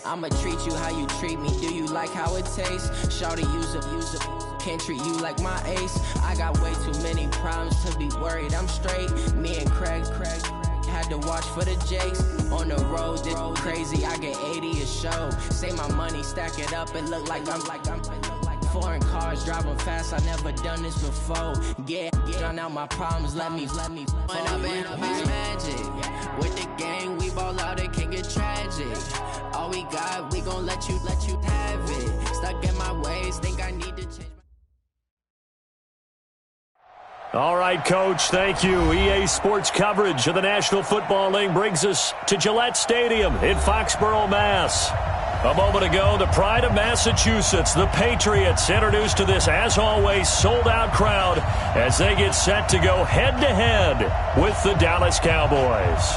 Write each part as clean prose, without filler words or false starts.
I'ma treat you how you treat me. Do you like how it tastes? Shawty, use a can't treat you like my ace. I got way too many problems to be worried. I'm straight. Me and Craig had to watch for the Jakes. On the road, this crazy. I get 80 a show. Say my money, stack it up. It look like I'm foreign cars driving fast. I never done this before. Get out my problems. Let me. When up and magic. With the gang, we ball out. It can get tragic. All we got, we gon' let you have it. Stuck in my ways, think I need to change. All right, Coach, thank you. EA Sports coverage of the National Football League brings us to Gillette Stadium in Foxborough, Mass. A moment ago, the pride of Massachusetts, the Patriots, introduced to this, as always, sold-out crowd as they get set to go head-to-head with the Dallas Cowboys.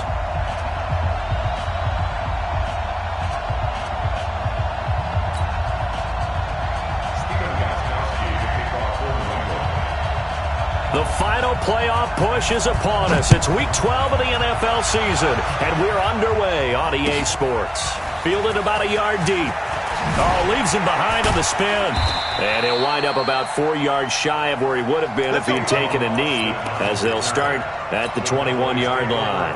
The final playoff push is upon us. It's Week 12 of the NFL season, and we're underway on EA Sports. Fielded about a yard deep. Oh, leaves him behind on the spin. And he'll wind up about 4 yards shy of where he would have been if he had taken a knee, as they'll start at the 21-yard line.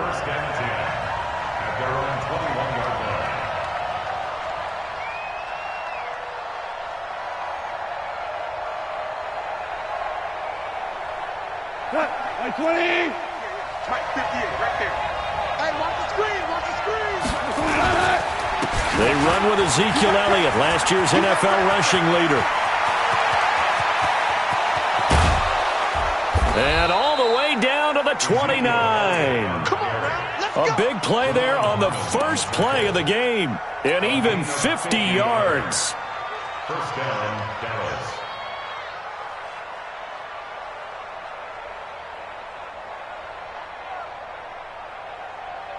Like 20! Tight 58, right there. Hey, watch the screen, watch the screen! They run with Ezekiel Elliott, last year's NFL rushing leader. And all the way down to the 29. Come on, man. Let's go. A big play there on the first play of the game. And even 50 yards. First down, Dallas.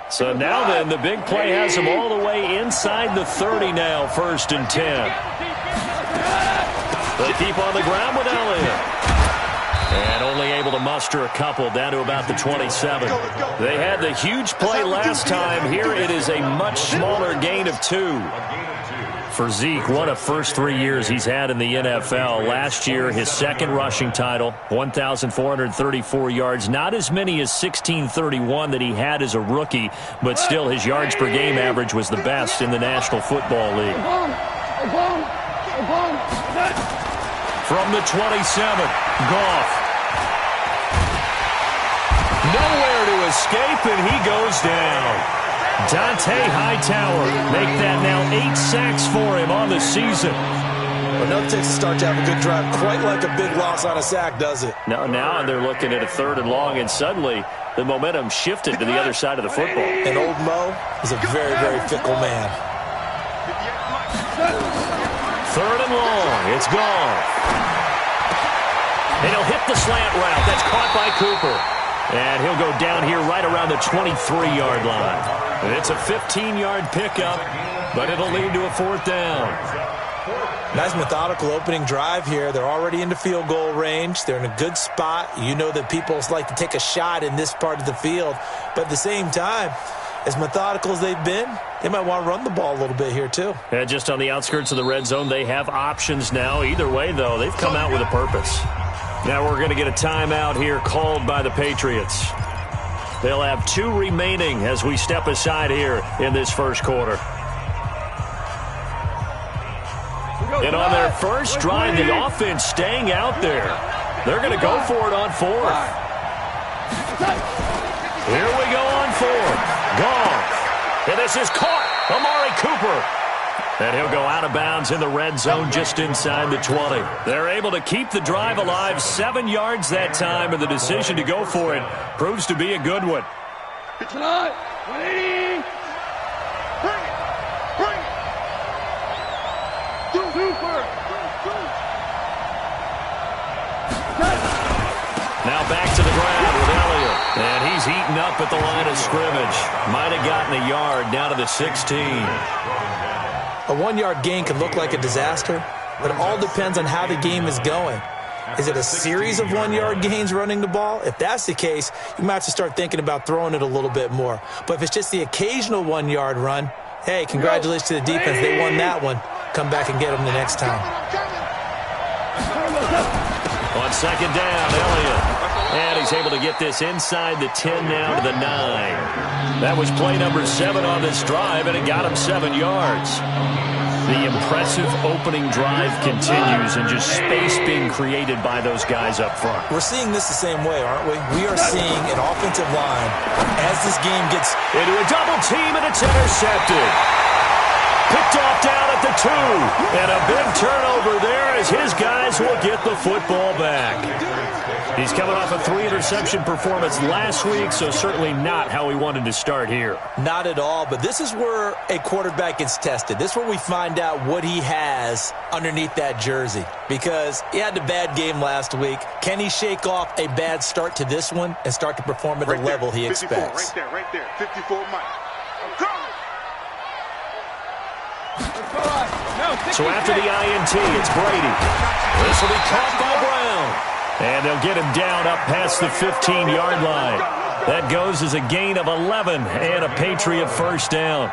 So now then, the big play has him all the way inside the 30 now, 1st and 10. They keep on the ground with Elliott. And only able to muster a couple down to about the 27. They had the huge play last time. Here it is a much smaller gain of 2. For Zeke, what a first 3 years he's had in the NFL. Last year, his second rushing title, 1,434 yards. Not as many as 1,631 that he had as a rookie, but still his yards per game average was the best in the National Football League. From the 27, Goff. Nowhere to escape, and he goes down. Dante Hightower make that now 8 sacks for him on the season. Enough takes a start to have a good drive, quite like a big loss on a sack, does it? Now they're looking at a 3rd and long, and suddenly the momentum shifted to the other side of the football. And old Mo is a very, very fickle man. 3rd and long, it's gone. And he'll hit the slant route. That's caught by Cooper. And he'll go down here right around the 23-yard line. It's a 15-yard pickup, but it'll lead to a 4th down. Nice methodical opening drive here. They're already into field goal range. They're in a good spot. You know that people like to take a shot in this part of the field. But at the same time, as methodical as they've been, they might want to run the ball a little bit here too. And just on the outskirts of the red zone, they have options now. Either way, though, they've come out with a purpose. Now we're going to get a timeout here called by the Patriots. They'll have 2 remaining as we step aside here in this first quarter. And on their first drive, the offense staying out there. They're going to go for it on 4th. Here we go on 4th. Goff. And this is caught. Amari Cooper. And he'll go out of bounds in the red zone just inside the 20. They're able to keep the drive alive, 7 yards that time, and the decision to go for it proves to be a good one. It's not. 180. Bring it. Bring it. Super. Now back to the ground with Elliott. And he's eaten up at the line of scrimmage. Might have gotten a yard down to the 16. A 1-yard gain can look like a disaster, but it all depends on how the game is going. Is it a series of 1-yard gains running the ball? If that's the case, you might have to start thinking about throwing it a little bit more. But if it's just the occasional 1-yard run, Hey, congratulations to the defense. They won that one. Come back and get them the next time. On second down, Elliott. And he's able to get this inside the 10 now to the 9. That was play number 7 on this drive, and it got him 7 yards. The impressive opening drive continues, and just space being created by those guys up front. We're seeing this the same way, aren't we? We are seeing an offensive line as this game gets into a double team, and it's intercepted. Picked off down at the 2. And a big turnover there as his guys will get the football back. He's coming off a 3-interception performance last week, so certainly not how he wanted to start here. Not at all, but this is where a quarterback gets tested. This is where we find out what he has underneath that jersey, because he had a bad game last week. Can he shake off a bad start to this one and start to perform at the level he expects? Right there, 54 Mike. So after the INT, it's Brady. This will be caught by Brown. And they'll get him down up past the 15-yard line. That goes as a gain of 11 and a Patriot first down.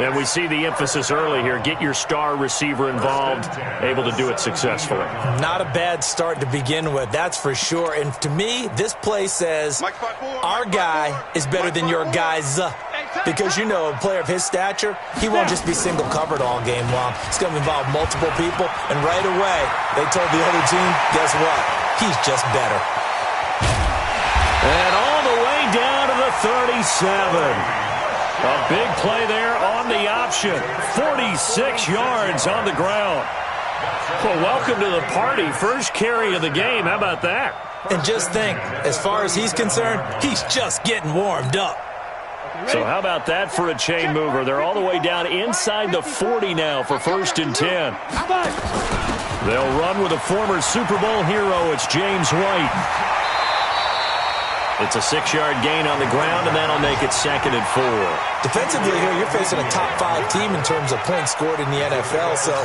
And we see the emphasis early here. Get your star receiver involved, able to do it successfully. Not a bad start to begin with, that's for sure. And to me, this play says our guy is better than your guys. Because, you know, a player of his stature, he won't just be single covered all game long. It's going to involve multiple people. And right away, they told the other team, guess what? He's just better. And all the way down to the 37. A big play there on the option. 46 yards on the ground. Well, welcome to the party. First carry of the game. How about that? And just think, as far as he's concerned, he's just getting warmed up. So how about that for a chain mover? They're all the way down inside the 40 now for 1st and 10. They'll run with a former Super Bowl hero. It's James White. It's a 6-yard gain on the ground, and that'll make it 2nd and 4. Defensively here, you're facing a top 5 team in terms of points scored in the NFL. So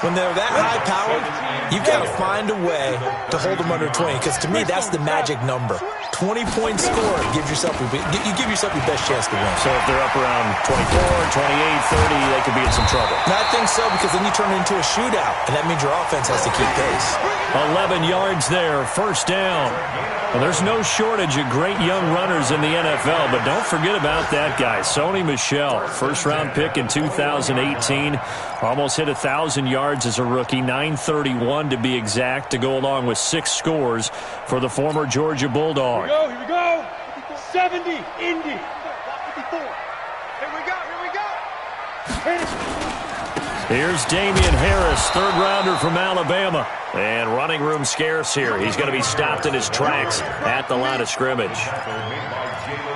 when they're that high-powered, you've got to find a way to hold them under 20. Because to me, that's the magic number. 20 points scored, you give yourself your best chance to win. So if they're up around 24, 28, 30, they could be in some trouble. No, I think so, because then you turn it into a shootout, and that means your offense has to keep pace. 11 yards there, first down. Well, there's no shortage of great young runners in the NFL, but don't forget about that guy, Sony Michel, first-round pick in 2018. Almost hit 1,000 yards as a rookie, 931 to be exact, to go along with 6 scores for the former Georgia Bulldog. Here we go. 70, Indy. 54. Here we go. Here's Damian Harris, 3rd-rounder from Alabama. And running room scarce here. He's going to be stopped in his tracks at the line of scrimmage.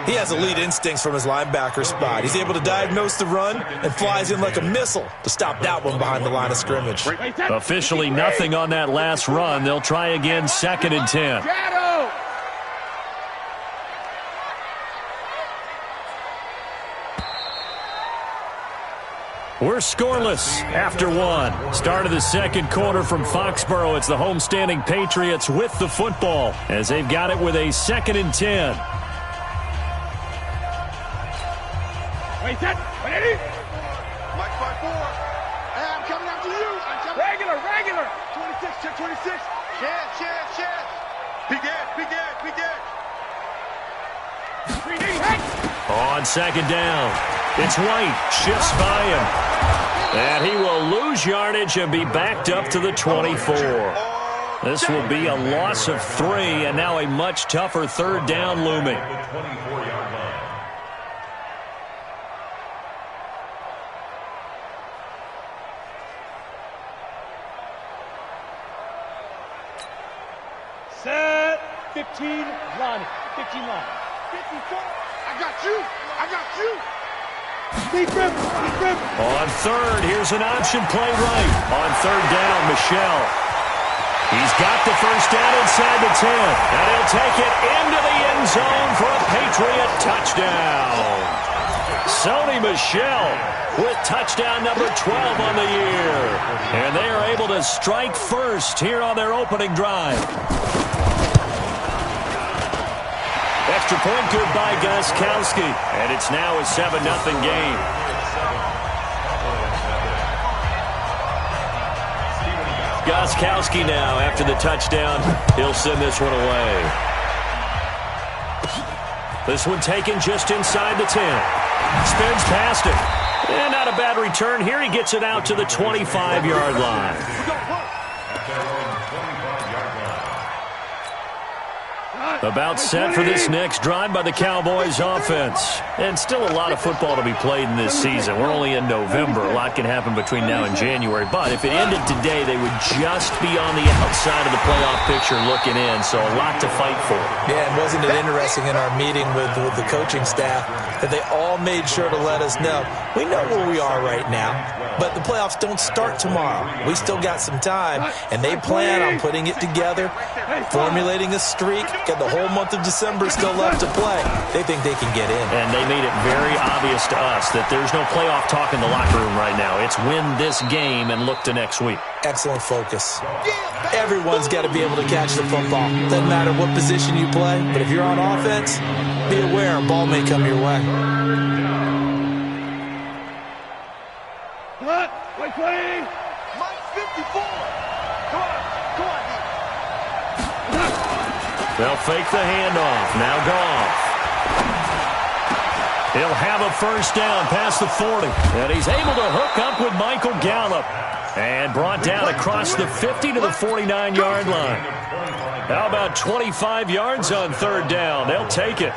He has elite instincts from his linebacker spot. He's able to diagnose the run and flies in like a missile to stop that one behind the line of scrimmage. Officially nothing on that last run. They'll try again, 2nd and 10. We're scoreless after 1. Start of the 2nd quarter from Foxborough. It's the homestanding Patriots with the football as they've got it with a 2nd and 10. Wait, set. Ready? Mike 5-4. Hey, I'm coming after you. Regular. 26, check 26. Chance. Big Ed. On 2nd down, it's White. Shifts by him. And he will lose yardage and be backed up to the 24. This will be a loss of 3, and now a much tougher 3rd down looming. Set. 15 line. 54. I got you. Deep rip. On 3rd, here's an option play right. On 3rd down, Michel. He's got the first down inside the 10. And he'll take it into the end zone for a Patriot touchdown. Sony Michel with touchdown number 12 on the year. And they are able to strike first here on their opening drive. Extra point good by Gostkowski. And it's now a 7-0 game. Gostkowski now after the touchdown. He'll send this one away. This one taken just inside the 10. Spins past it. And not a bad return here. He gets it out to the 25-yard line. About set for this next drive by the Cowboys offense. And still a lot of football to be played in this season. We're only in November. A lot can happen between now and January. But if it ended today, they would just be on the outside of the playoff picture looking in. So a lot to fight for. Yeah, and wasn't it interesting in our meeting with the coaching staff that they all made sure to let us know, we know where we are right now, but the playoffs don't start tomorrow. We still got some time, and they plan on putting it together, formulating a streak, got the whole month of December still left to play. They think they can get in. And they made it very obvious to us that there's no playoff talk in the locker room right now. It's win this game and look to next week. Excellent focus. Everyone's got to be able to catch the football. Doesn't matter what position you play, but if you're on offense, be aware a ball may come your way. Wait, please. Mike 54. Come on, They'll fake the handoff. Now Goff. He'll have a first down past the 40. And he's able to hook up with Michael Gallup. And brought down across the 50 to the 49-yard line. How about 25 yards on third down? They'll take it.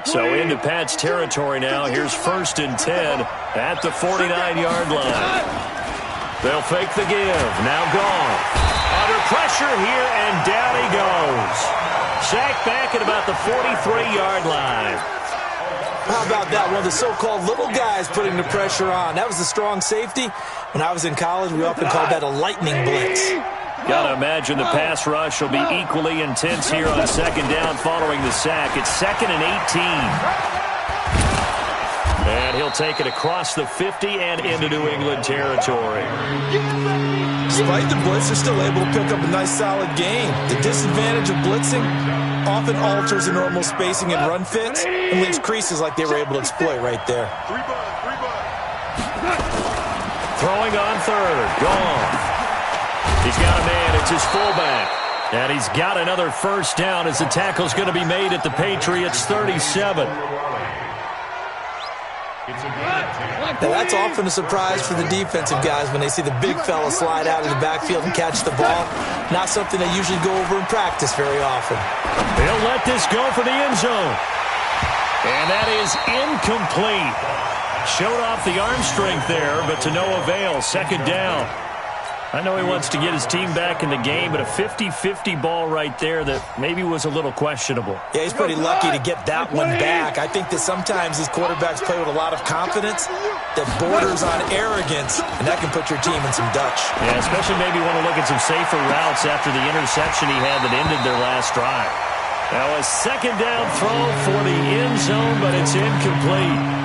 So into Pat's territory now. Here's 1st and 10 at the 49-yard line. They'll fake the give. Now Goff. Under pressure here, and down he goes. Sacked back at about the 43-yard line. How about that? One of the so-called little guys putting the pressure on. That was a strong safety. When I was in college, we often called that a lightning blitz. Got to imagine the pass rush will be equally intense here on second down following the sack. It's 2nd and 18. And he'll take it across the 50 and into New England territory. Despite the blitz, they're still able to pick up a nice solid gain. The disadvantage of blitzing often alters the normal spacing and run fits and leaves creases like they were able to exploit right there. Throwing on third. Goff. He's got a man. It's his fullback. And he's got another first down as the tackle's going to be made at the Patriots' 37. Now, that's often a surprise for the defensive guys when they see the big fella slide out of the backfield and catch the ball. Not something they usually go over in practice very often. They'll let this go for the end zone. And that is incomplete. Showed off the arm strength there, but to no avail. Second down. I know he wants to get his team back in the game, but a 50-50 ball right there that maybe was a little questionable. Yeah, he's pretty lucky to get that one back. I think that sometimes these quarterbacks play with a lot of confidence that borders on arrogance, and that can put your team in some Dutch. Yeah, especially maybe want to look at some safer routes after the interception he had that ended their last drive. Now a second down throw for the end zone, but it's incomplete.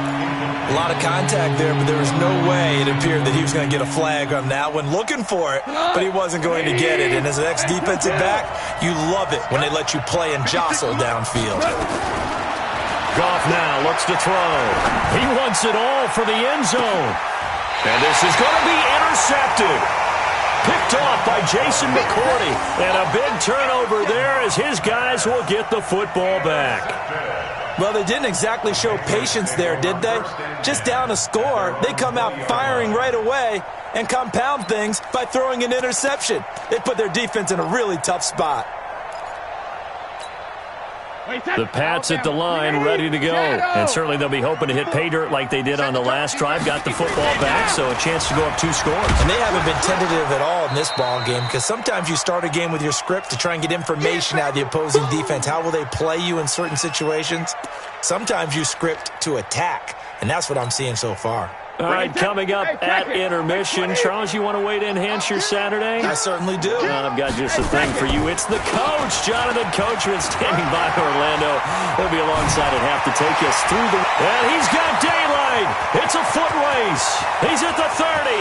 A lot of contact there, but there was no way it appeared that he was going to get a flag on that one. Looking for it, but he wasn't going to get it. And as an ex-defensive back, you love it when they let you play and jostle downfield. Goff now looks to throw. He wants it all for the end zone. And this is going to be intercepted. Picked off by Jason McCourty. And a big turnover there as his guys will get the football back. Well, they didn't exactly show patience there, did they? Just down a score, they come out firing right away and compound things by throwing an interception. They put their defense in a really tough spot. The Pats at the line, ready to go. And certainly they'll be hoping to hit pay dirt like they did on the last drive. Got the football back, so a chance to go up 2 scores. And they haven't been tentative at all in this ball game, because sometimes you start a game with your script to try and get information out of the opposing defense. How will they play you in certain situations? Sometimes you script to attack, and that's what I'm seeing so far. All right, coming up at intermission. Charles, you want to wait to enhance your Saturday? I certainly do. Well, I've got just a thing for you. It's the coach, Jonathan Coachman, standing by Orlando. He'll be alongside at half to take us through the... And he's got daylight. It's a foot race. He's at the 30,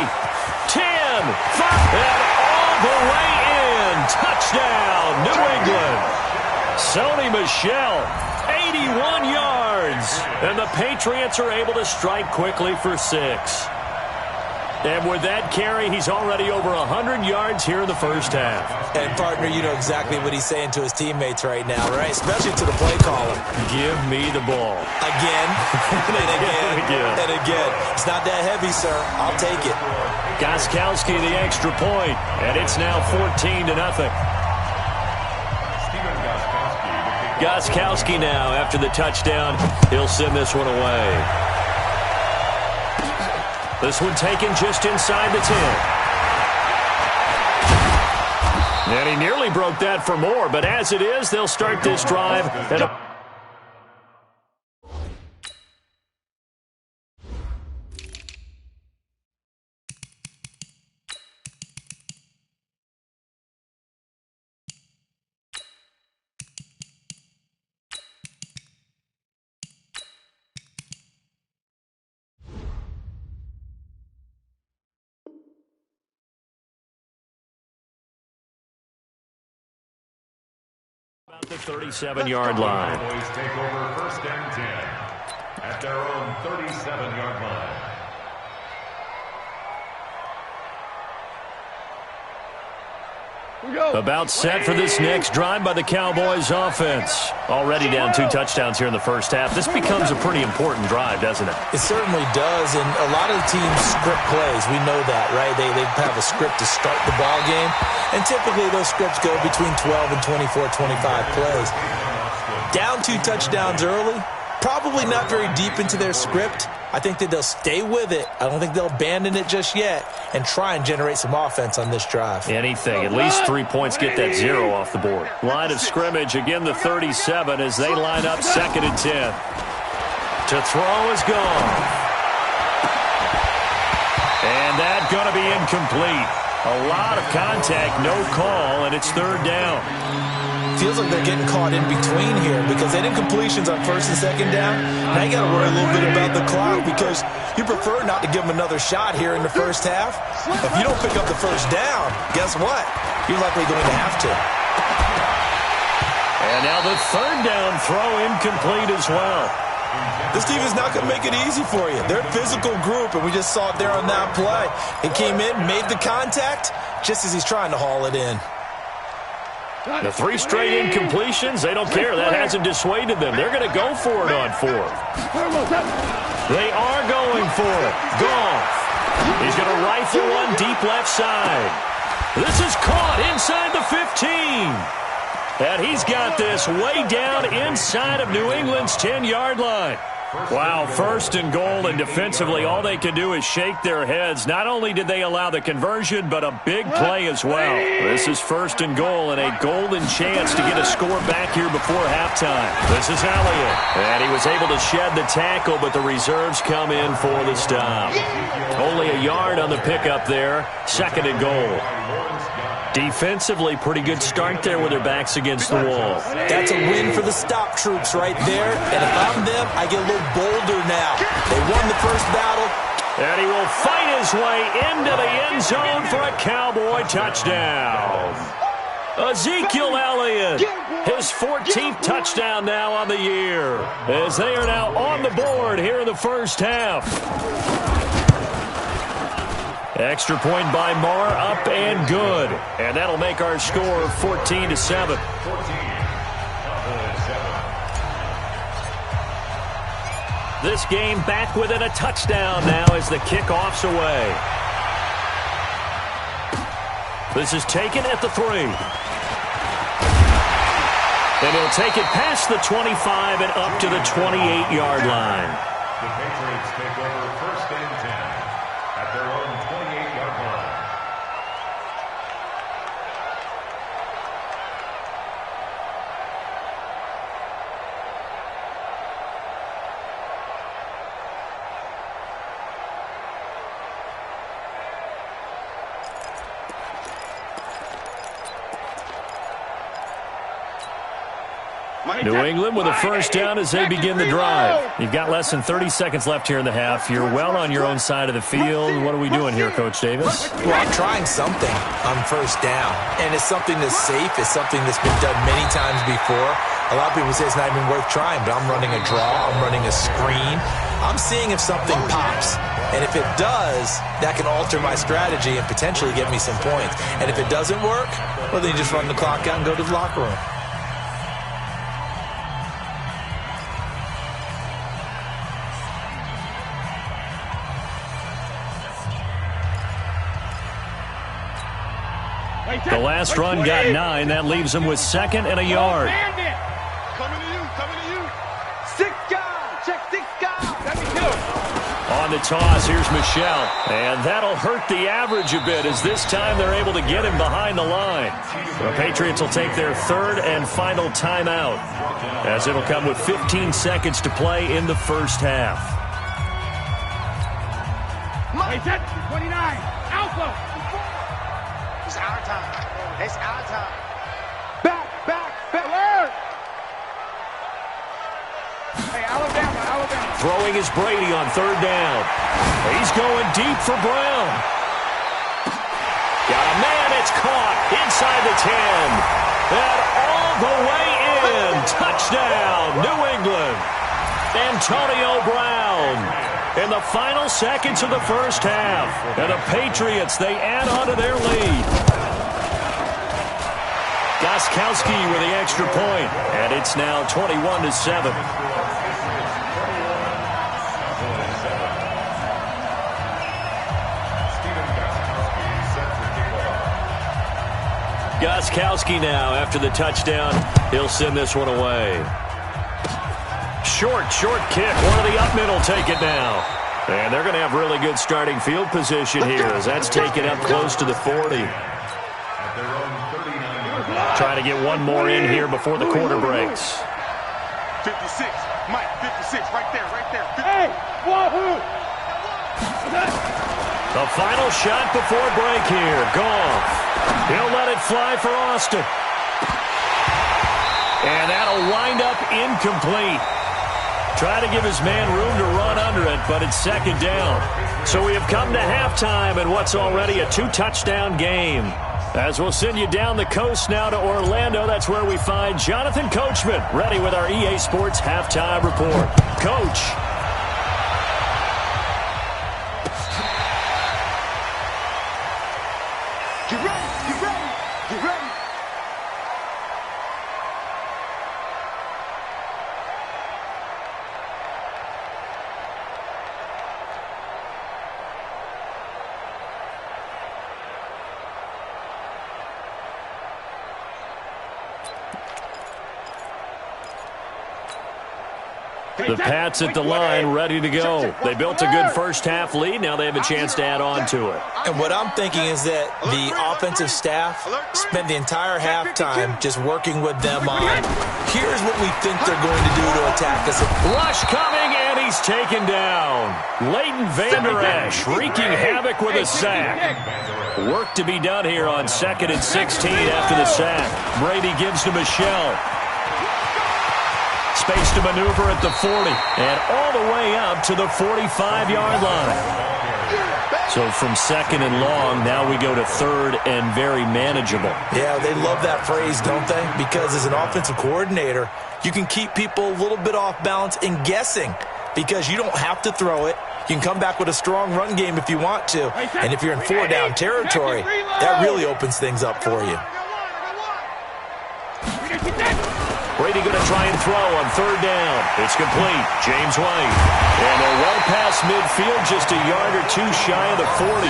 10, 5, and all the way in. Touchdown, New England. Sony Michel, 81 yards. And the Patriots are able to strike quickly for 6. And with that carry, he's already over 100 yards here in the first half. And, partner, you know exactly what he's saying to his teammates right now, right? Especially to the play caller. Give me the ball. Again, and again, and again. It's not that heavy, sir. I'll take it. Gostkowski the extra point, and it's now 14-0. Gostkowski now after the touchdown. He'll send this one away. This one taken just inside the 10. And he nearly broke that for more, but as it is, they'll start this drive at a... About the 37-yard line. Cowboys take over first and 10 at their own 37-yard line. About set for this next drive by the Cowboys offense. Already down 2 touchdowns here in the first half. This becomes a pretty important drive, doesn't it? It certainly does, and a lot of the teams script plays. We know that, right? They have a script to start the ball game, and typically those scripts go between 12 and 24, 25 plays. Down 2 touchdowns early, probably not very deep into their script. I think that they'll stay with it. I don't think they'll abandon it just yet and try and generate some offense on this drive. Anything. At least 3 points get that 0 off the board. Line of scrimmage, again the 37 as they line up 2nd and 10. To throw is gone. And that's going to be incomplete. A lot of contact, no call, and it's 3rd down. Feels like they're getting caught in between here because they did incompletions on 1st and 2nd down. Now you got to worry a little bit about the clock because you prefer not to give them another shot here in the first half. If you don't pick up the 1st down, guess what? You're likely going to have to. And now the 3rd down throw incomplete as well. This team is not going to make it easy for you. They're a physical group, and we just saw it there on that play. He came in, made the contact, just as he's trying to haul it in. The 3 straight incompletions, they don't care. That hasn't dissuaded them. They're going to go for it on 4th. They are going for it. Goff. He's going to rifle one deep left side. This is caught inside the 15. And he's got this way down inside of New England's 10-yard line. Wow, 1st and goal, and defensively all they can do is shake their heads. Not only did they allow the conversion, but a big play as well. This is 1st and goal and a golden chance to get a score back here before halftime. This is Elliott, and he was able to shed the tackle, but the reserves come in for the stop. Only a yard on the pickup there, 2nd and goal. Defensively, pretty good start there with their backs against the wall. That's a win for the stop troops right there. And if I'm them, I get a little bolder now. They won the first battle. And he will fight his way into the end zone for a Cowboy touchdown. Ezekiel Elliott, his 14th touchdown now on the year, as they are now on the board here in the first half. Extra point by Marr, up and good. And that'll make our score 14-7. This game back within a touchdown now as the kickoff's away. This is taken at the 3. And he'll take it past the 25 and up to the 28-yard line. The Patriots take over 1st and 10 at their own 28-yard line. New England with a first down as they begin the drive. You've got less than 30 seconds left here in the half. You're well on your own side of the field. What are we doing here, Coach Davis? Well, I'm trying something on first down, and it's something that's safe. It's something that's been done many times before. A lot of people say it's not even worth trying, but I'm running a draw. I'm running a screen. I'm seeing if something pops. And if it does, that can alter my strategy and potentially get me some points. And if it doesn't work, well, then you just run the clock out and go to the locker room. The last run got 9. That leaves him with 2nd and a yard. Coming to you. 6 guys. Check 6 guys. Let me kill. On the toss, here's Michelle. And that'll hurt the average a bit as this time they're able to get him behind the line. The Patriots will take their 3rd and final timeout as it'll come with 15 seconds to play in the first half. 29. Alpha. It's our time. It's our time. Back. Alert. Hey, Alabama. Throwing is Brady on 3rd down. He's going deep for Brown. Got a man, it's caught inside the 10. And all the way in. Touchdown, New England. Antonio Brown. In the final seconds of the first half. And the Patriots, they add on to their lead. Gostkowski with the extra point. And it's now 21-7. Gostkowski now after the touchdown. He'll send this one away. Short kick. One of the up men will take it now. And they're going to have really good starting field position here as that's taken up close to the 40. Trying to get one more in here before the quarter breaks. 56. Mike, 56. Right there. Hey, wahoo! The final shot before break here. Goff. He'll let it fly for Austin. And that'll wind up incomplete. Try to give his man room to run under it, but it's 2nd down. So we have come to halftime in what's already a 2-touchdown game. As we'll send you down the coast now to Orlando, that's where we find Jonathan Coachman, ready with our EA Sports Halftime Report. Coach. Get ready. The Pats at the line, ready to go. They built a good first half lead. Now they have a chance to add on to it. And what I'm thinking is that the offensive staff spent the entire halftime just working with them on, here's what we think they're going to do to attack us. Rush coming, and he's taken down. Leighton Vander Esch wreaking havoc with a sack. Work to be done here on 2nd and 16 after the sack. Brady gives to Michelle. Space to maneuver at the 40 and all the way up to the 45-yard line. So from 2nd and long, now we go to 3rd and very manageable. Yeah, they love that phrase, don't they? Because as an offensive coordinator, you can keep people a little bit off balance and guessing because you don't have to throw it. You can come back with a strong run game if you want to. And if you're in 4-down territory, that really opens things up for you. Brady going to try and throw on 3rd down. It's complete. James White. And they're well past midfield, just a yard or 2 shy of the 40.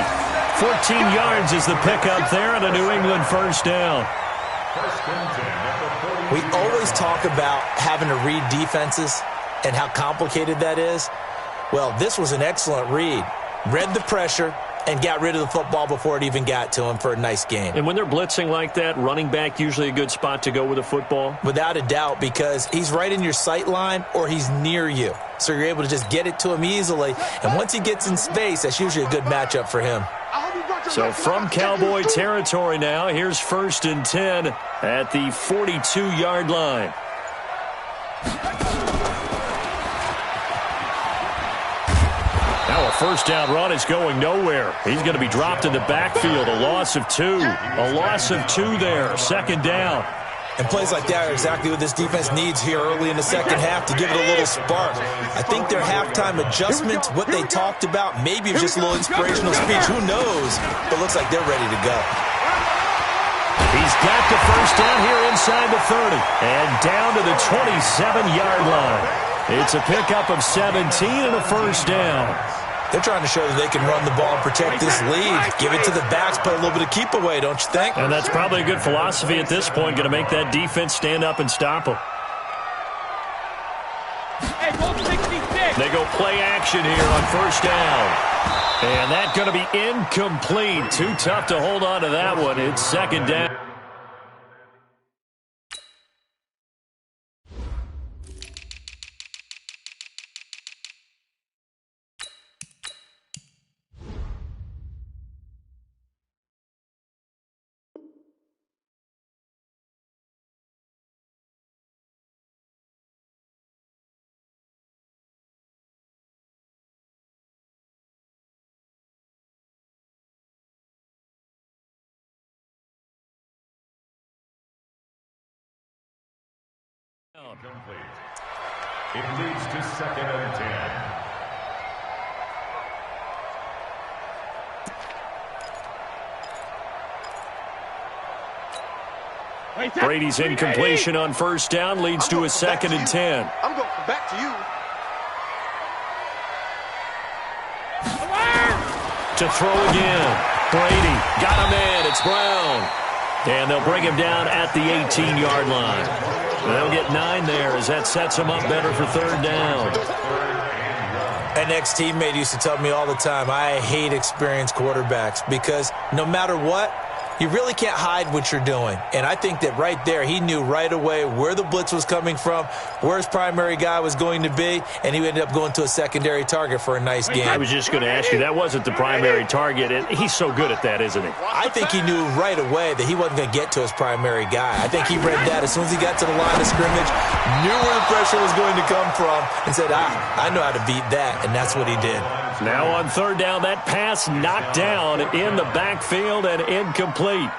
14 yards is the pickup there on a New England first down. We always talk about having to read defenses and how complicated that is. Well, this was an excellent read. Read the pressure and got rid of the football before it even got to him for a nice game. And when they're blitzing like that, running back usually a good spot to go with the football? Without a doubt, because he's right in your sight line or he's near you. So you're able to just get it to him easily. And once he gets in space, that's usually a good matchup for him. So from Cowboy territory now, here's 1st and 10 at the 42-yard line. first down run is going nowhere. He's going to be dropped in the backfield. A loss of 2. A loss of 2 there. Second down. And plays like that are exactly what this defense needs here early in the second half to give it a little spark. I think their halftime adjustments, what they talked about, maybe it's just a little inspirational speech. Who knows? But it looks like they're ready to go. He's got the first down here inside the 30 and down to the 27-yard line. It's a pickup of 17 and a first down. They're trying to show that they can run the ball and protect this lead. Give it to the backs, play a little bit of keep away, don't you think? And that's probably a good philosophy at this point, going to make that defense stand up and stop them. They go play action here on first down. And that's going to be incomplete. Too tough to hold on to that one. It's second down. Complete. It leads to second and 10. Brady's incompletion on first down leads to a second and 10. I'm going back to you. To throw again. Brady got him in. It's Brown. And they'll bring him down at the 18-yard line. They'll get 9 there as that sets them up better for third down. An ex-teammate used to tell me all the time, I hate experienced quarterbacks because no matter what, you really can't hide what you're doing. And I think that right there, he knew right away where the blitz was coming from, where his primary guy was going to be, and he ended up going to a secondary target for a nice game. I was just going to ask you, that wasn't the primary target, and he's so good at that, isn't he? I think he knew right away that he wasn't going to get to his primary guy. I think he read that as soon as he got to the line of scrimmage, knew where the pressure was going to come from, and said, I know how to beat that, and that's what he did. Now on third down, that pass knocked down in the backfield and incomplete.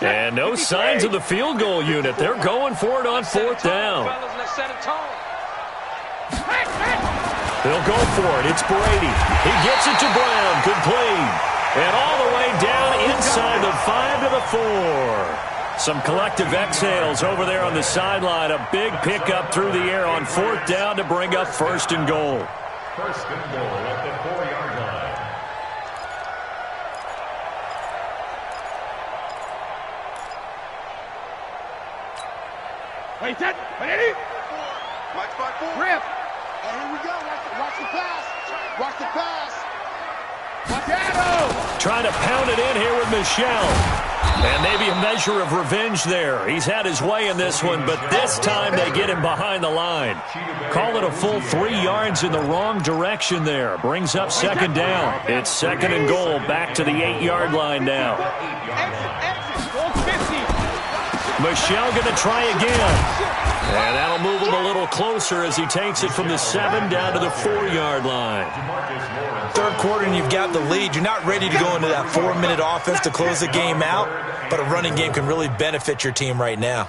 And no signs of the field goal unit. They're going for it on fourth down. They'll go for it. It's Brady. He gets it to Brown. Complete. And all the way down inside the 5 to the 4. Some collective exhales over there on the sideline. A big pickup through the air on fourth down to bring up first and goal. First and goal at the 4-yard line. Wait, that. Ready? Watch my four. Rip. Oh, here we go. Watch the pass. Watch the pass. Watch Addo. Trying to pound it in here with Michelle. And maybe a measure of revenge there. He's had his way in this one, but this time they get him behind the line. Call it a full 3 yards in the wrong direction there. Brings up second down. It's second and goal back to the 8-yard line now. Michelle going to try again. And that'll move him a little closer as he takes it from the 7 down to the 4-yard line. Third quarter and you've got the lead. You're not ready to go into that 4-minute offense to close the game out, but a running game can really benefit your team right now.